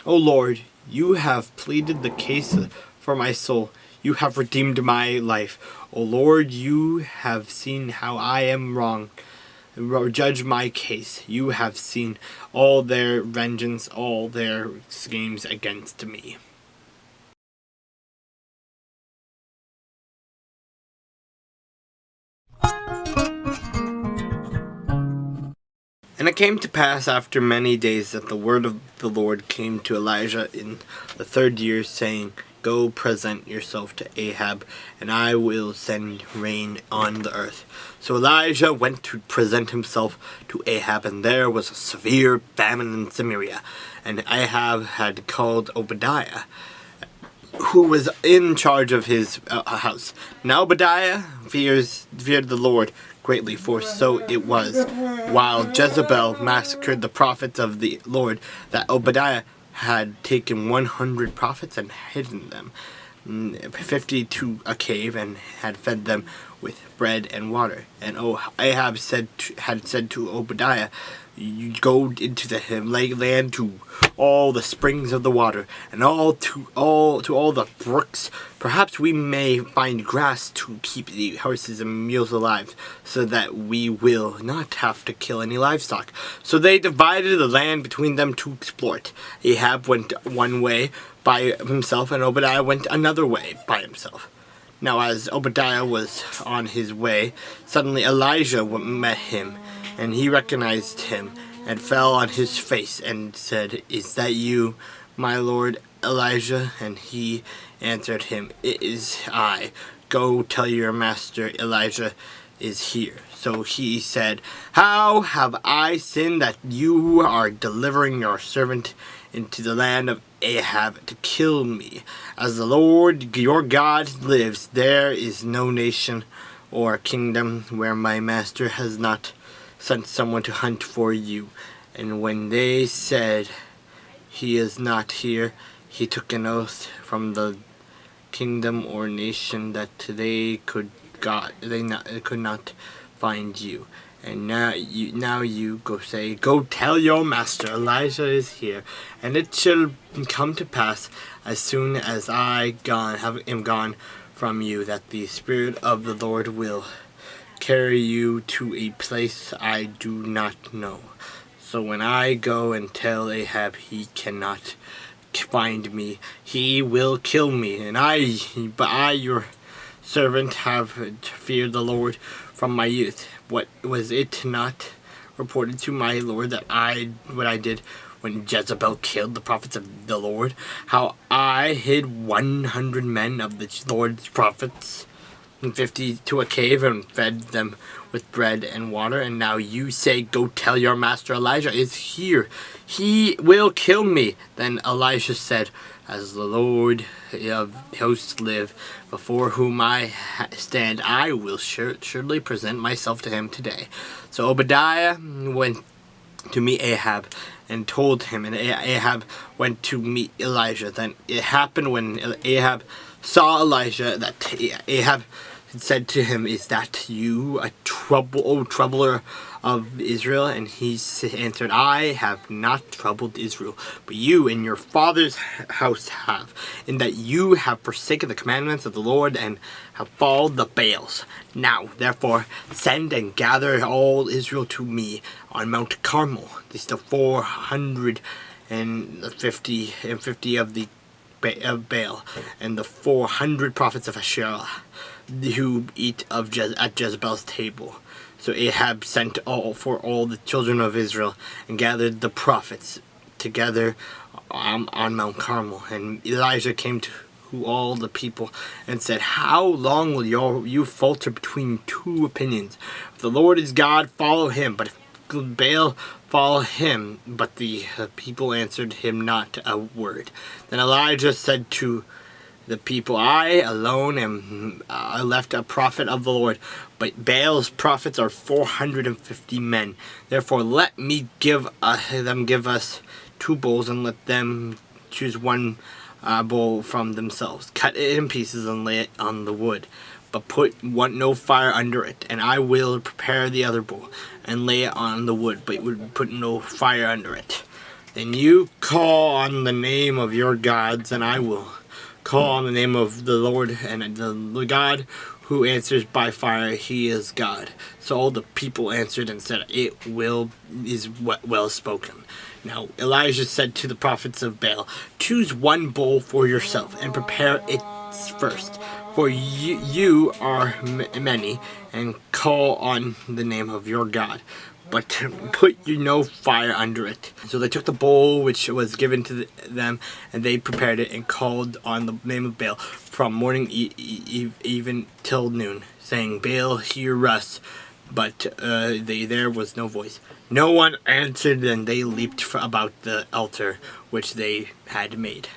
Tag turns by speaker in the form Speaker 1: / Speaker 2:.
Speaker 1: O Lord, you have pleaded the case for my soul. You have redeemed my life. O Lord, you have seen how I am wrong. Judge my case. You have seen all their vengeance, all their schemes against me. And it came to pass after many days that the word of the Lord came to Elijah in the 3rd year, saying, Go present yourself to Ahab, and I will send rain on the earth. So Elijah went to present himself to Ahab, and there was a severe famine in Samaria. And Ahab had called Obadiah, who was in charge of his house. Now Obadiah feared the Lord greatly, for so it was, while Jezebel massacred the prophets of the Lord, that Obadiah had taken 100 prophets and hidden them, 50 to a cave, and had fed them with bread and water. And Ahab had said to Obadiah, You go into the land to all the springs of the water, and to all the brooks. Perhaps we may find grass to keep the horses and mules alive, so that we will not have to kill any livestock. So they divided the land between them to explore it. Ahab went one way by himself, and Obadiah went another way by himself. Now as Obadiah was on his way, suddenly Elijah met him, and he recognized him, and fell on his face, and said, Is that you, my lord Elijah? And he answered him, It is I. Go tell your master Elijah is here. So he said, How have I sinned that you are delivering your servant into the land of Ahab to kill me? As the Lord your God lives, there is no nation or kingdom where my master has not sent someone to hunt for you. And when they said, He is not here, he took an oath from the kingdom or nation that they could not find you. And now you go tell your master Elijah is here, and it shall come to pass as soon as I am gone from you, that the Spirit of the Lord will carry you to a place I do not know. So when I go and tell Ahab he cannot find me, he will kill me. But I, your servant, have feared the Lord from my youth. What was it not reported to my Lord that what I did when Jezebel killed the prophets of the Lord? How I hid 100 men of the Lord's prophets, and 50 to a cave, and fed them with bread and water. And now you say, Go tell your master Elijah is here. He will kill me. Then Elisha said, As the Lord of hosts live, before whom I stand, I will surely present myself to him today. So Obadiah went to meet Ahab and told him, and Ahab went to meet Elijah. Then it happened when Ahab saw Elijah that Ahab said to him, Is that you, a troubler of Israel? And he answered, I have not troubled Israel, but you and your father's house have, in that you have forsaken the commandments of the Lord and have followed the Baals. Now, therefore, send and gather all Israel to me on Mount Carmel. These are 450 of the of Baal, and the 400 prophets of Asherah, who eat at Jezebel's table. So Ahab sent for all the children of Israel, and gathered the prophets together on Mount Carmel. And Elijah came to all the people and said, How long will you falter between two opinions? If the Lord is God, follow him, but if Baal, follow him. But the people answered him not a word. Then Elijah said to the people, I alone am left a prophet of the Lord, but Baal's prophets are 450 men. Therefore let me give us 2 bulls, and let them choose one bull from themselves. Cut it in pieces and lay it on the wood, but put no fire under it. And I will prepare the other bull, and lay it on the wood, but would put no fire under it. Then you call on the name of your gods, and I will call on the name of the Lord, and the God who answers by fire, he is God. So all the people answered and said, it is well spoken. Now Elijah said to the prophets of Baal, choose one bull for yourself, and prepare it first. For you are many, and call on the name of your God, but put you no fire under it. So they took the bowl which was given to them, and they prepared it, and called on the name of Baal from morning even till noon, saying, Baal, hear us. But there was no voice. No one answered, and they leaped about the altar which they had made.